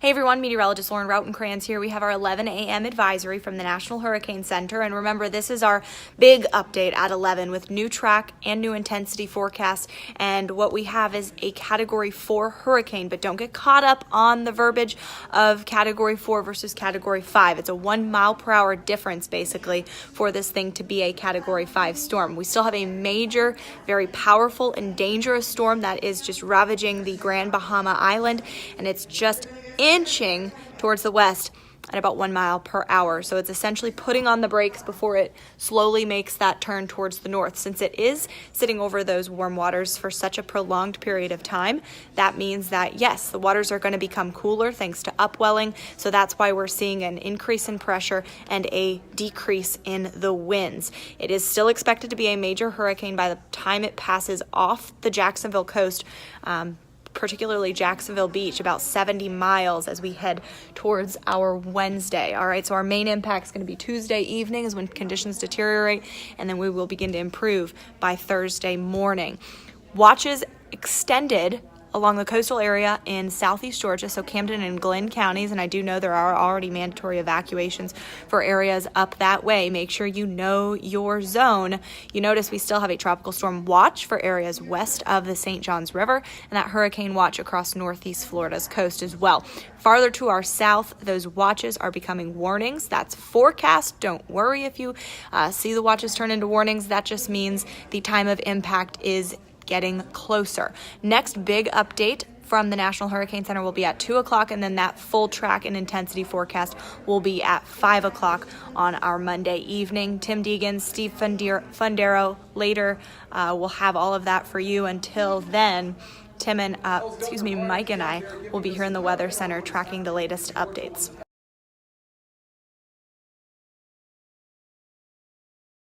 Hey everyone, meteorologist Lauren Rautenkranz here. We have our 11 a.m. advisory from the National Hurricane Center. And remember, this is our big update at 11 with new track and new intensity forecast. And what we have is a Category 4 hurricane, but don't get caught up on the verbiage of Category 4 versus Category 5. It's a 1 mile per hour difference, basically, for this thing to be a Category 5 storm. We still have a major, very powerful and dangerous storm that is just ravaging the Grand Bahama Island, and it's just inching towards the west at about 1 mile per hour. So it's essentially putting on the brakes before it slowly makes that turn towards the north. Since it is sitting over those warm waters for such a prolonged period of time, that means that, yes, the waters are going to become cooler thanks to upwelling. So that's why we're seeing an increase in pressure and a decrease in the winds. It is still expected to be a major hurricane by the time it passes off the Jacksonville coast, particularly Jacksonville Beach, about 70 miles as we head towards our Wednesday. All right, so our main impact is going to be Tuesday evening is when conditions deteriorate, and then we will begin to improve by Thursday morning. Watches extended along the coastal area in southeast Georgia, so Camden and Glenn counties, and I do know there are already mandatory evacuations for areas up that way. Make sure you know your zone. You notice we still have a tropical storm watch for areas west of the St. Johns River, and that hurricane watch across northeast Florida's coast as well. Farther to our south, those watches are becoming warnings. That's forecast. Don't worry if you see the watches turn into warnings. That just means the time of impact is getting closer. Next big update from the National Hurricane Center will be at 2 o'clock, and then that full track and intensity forecast will be at 5 o'clock on our Monday evening. Tim Deegan, Steve Fundero later will have all of that for you. Until then, Mike and I will be here in the Weather Center tracking the latest updates.